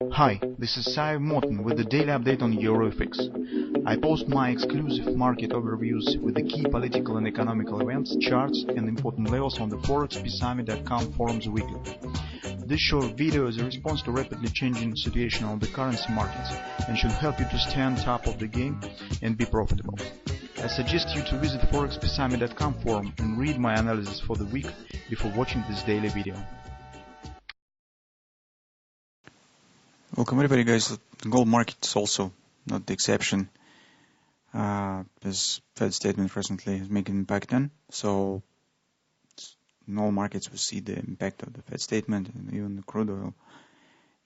Hi, this is Sive Morten with the daily update on EuroFX. I post my exclusive market overviews with the key political and economical events, charts and important levels on the ForexPeaceArmy.com forums weekly. This short video is a response to rapidly changing situation on the currency markets and should help you to stay on top of the game and be profitable. I suggest you to visit ForexPeaceArmy.com forum and read my analysis for the week before watching this daily video. Welcome everybody, guys. The gold market is also not the exception. This Fed statement recently is making impact on. So in all markets we see the impact of the Fed statement and even the crude oil.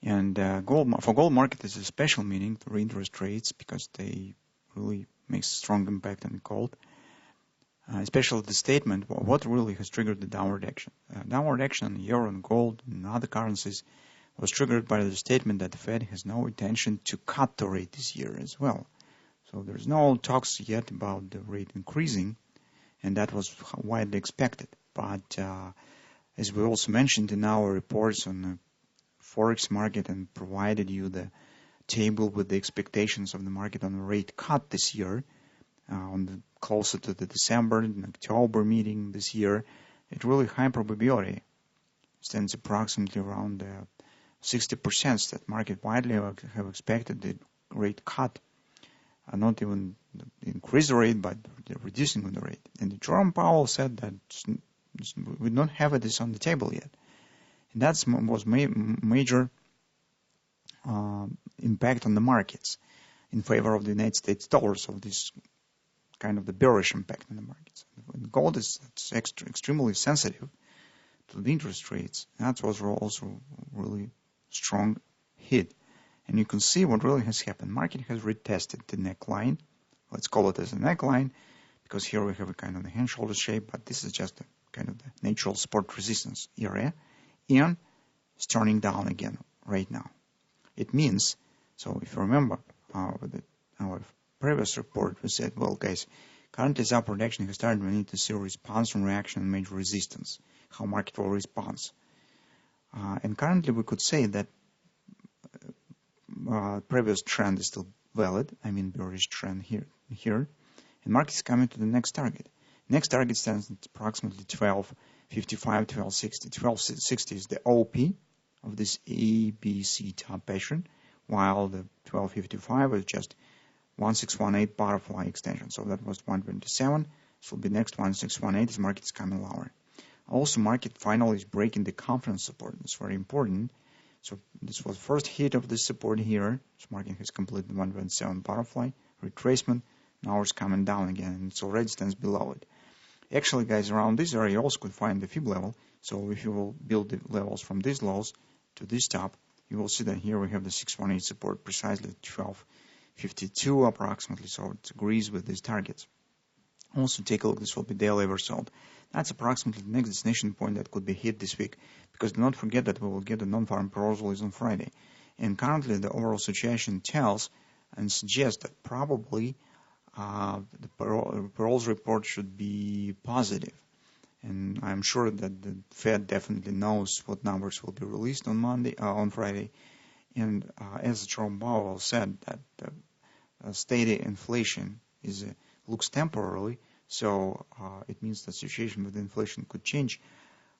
And for gold market is a special meaning for interest rates because they really make a strong impact on gold. Especially the statement, what really has triggered the downward action. Downward action on euro and gold and other currencies was triggered by the statement that the Fed has no intention to cut the rate this year as well. So there's no talks yet about the rate increasing, and that was widely expected. But as we also mentioned in our reports on the Forex market and provided you the table with the expectations of the market on the rate cut this year, closer to the December and October meeting this year, it really high probability stands approximately around 60% that market widely have expected the rate cut, not even increase the rate, but reducing the rate. And Jerome Powell said that we don't have this on the table yet. And that was major impact on the markets in favor of the United States dollar. So this kind of the bearish impact on the markets. And gold is extremely sensitive to the interest rates. That was also really strong hit, and you can see what really has happened. Market has retested the neckline. Let's call it as a neckline because here we have a kind of the hand shoulder shape, but this is just a kind of the natural support resistance area, and it's turning down again right now. It means, so if you remember our previous report, we said, well guys, currently as upward action has started, we need to see a response and reaction and major resistance, how market will respond. And currently we could say that previous trend is still valid, I mean bearish trend here, and market is coming to the next target. Next target stands at approximately 1255, 1260. 1260 is the OP of this ABC top pattern, while the 1255 is just 1618 butterfly extension. So that was 127. This will be next 1618 as market is coming lower. Also, market finally is breaking the confidence support. It's very important. So this was first hit of the support here. So market has completed 127 butterfly retracement. Now it's coming down again, and it already stands below it. Actually, guys, around this area you also could find the fib level. So if you will build the levels from these lows to this top, you will see that here we have the 618 support precisely at 1252 approximately. So it agrees with these targets. Also take a look, this will be daily result. That's approximately the next destination point that could be hit this week, because do not forget that we will get the non-farm payrolls release on Friday. And currently the overall situation tells and suggests that probably the payrolls report should be positive. And I'm sure that the Fed definitely knows what numbers will be released on Friday. And as Jerome Powell said, that steady inflation looks temporarily, so it means the situation with inflation could change.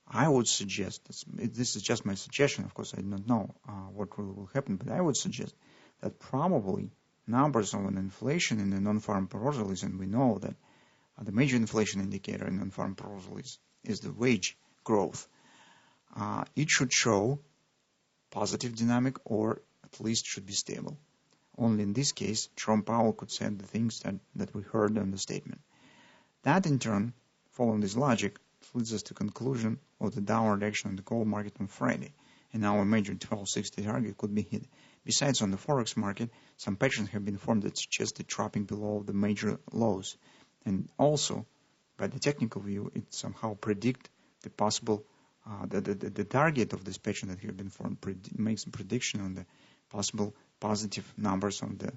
I would suggest, this is just my suggestion, of course I do not know what really will happen, but I would suggest that probably numbers of an inflation in the non-farm payrolls release, and we know that the major inflation indicator in non-farm payrolls release is the wage growth. It should show positive dynamic, or at least should be stable. Only in this case, Jerome Powell could say the things that we heard in the statement. That in turn, following this logic, leads us to conclusion of the downward action on the gold market on Friday, and our major 1260 target could be hit. Besides, on the Forex market, some patterns have been formed that suggest the dropping below the major lows. And also, by the technical view, it somehow predict the possible, the target of this pattern that have been formed makes a prediction on the possible positive numbers on the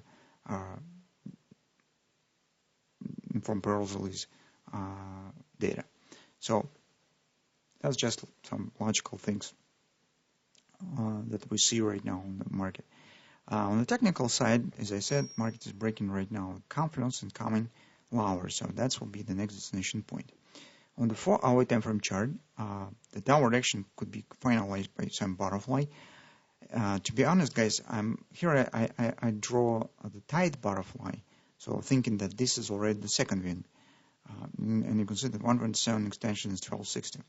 from payrolls release data. So that's just some logical things. that we see right now on the market. On the technical side, as I said, market is breaking right now. Confidence and coming lower, so that will be the next destination point. On the 4-hour time frame chart, the downward action could be finalized by some butterfly. To be honest, guys, I draw the tight butterfly, so thinking that this is already the second win. And you can see that 127 extension is 1260.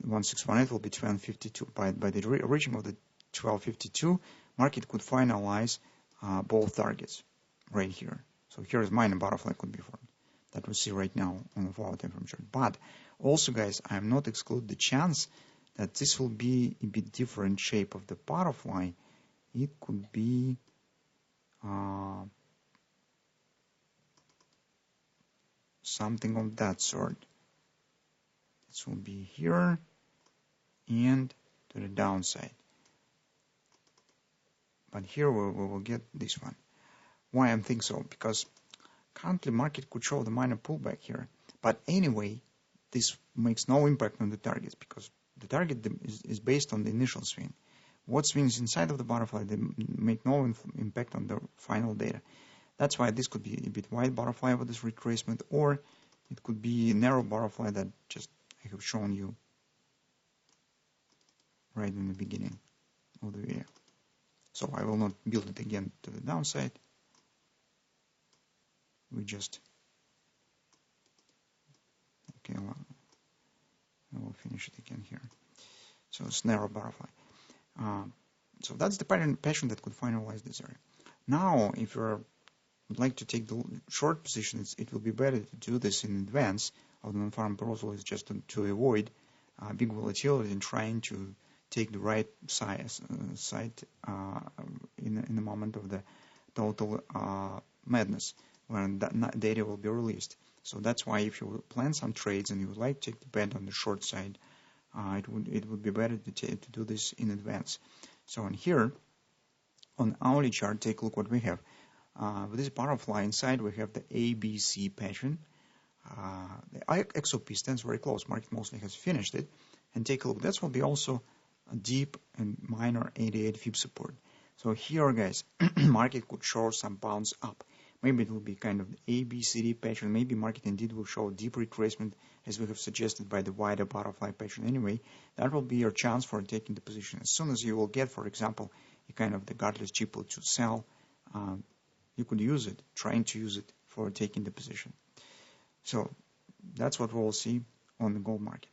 1618 will be 1252. By the reaching of the 1252, market could finalize both targets right here. So here is minor butterfly could be formed that we see right now on the 4-hour time frame chart. But also, guys, I am not exclude the chance that this will be a bit different shape of the butterfly. It could be something of that sort. This will be here and to the downside. But here we will get this one. Why I think so? Because currently market could show the minor pullback here. But anyway, this makes no impact on the targets because the target is based on the initial swing. What swings inside of the butterfly, they make no impact on the final data. That's why this could be a bit wide butterfly with this retracement, or it could be a narrow butterfly that just I have shown you right in the beginning of the video. So I will not build it again to the downside. We just, okay, well, I will finish it again here. So it's narrow butterfly. So that's the pattern that could finalize this area. Now, if you would like to take the short positions, it will be better to do this in advance of the non-farm proposal, is just to avoid big volatility and trying to take the right side in the moment of the total madness when that data will be released. So that's why if you plan some trades and you would like to take the bet on the short side, it would be better to do this in advance. So in here, on hourly chart, take a look what we have. With this butterfly inside, we have the ABC pattern. The XOP stands very close. Market mostly has finished it. And take a look. That will be also a deep and minor 88 fib support. So here, guys, market could show some bounce up. Maybe it will be kind of the ABCD pattern. Maybe market indeed will show deep retracement, as we have suggested by the wider butterfly pattern. Anyway, that will be your chance for taking the position. As soon as you will get, for example, a kind of the gutless GPL to sell, you could use it, trying to use it for taking the position. So that's what we will see on the gold market.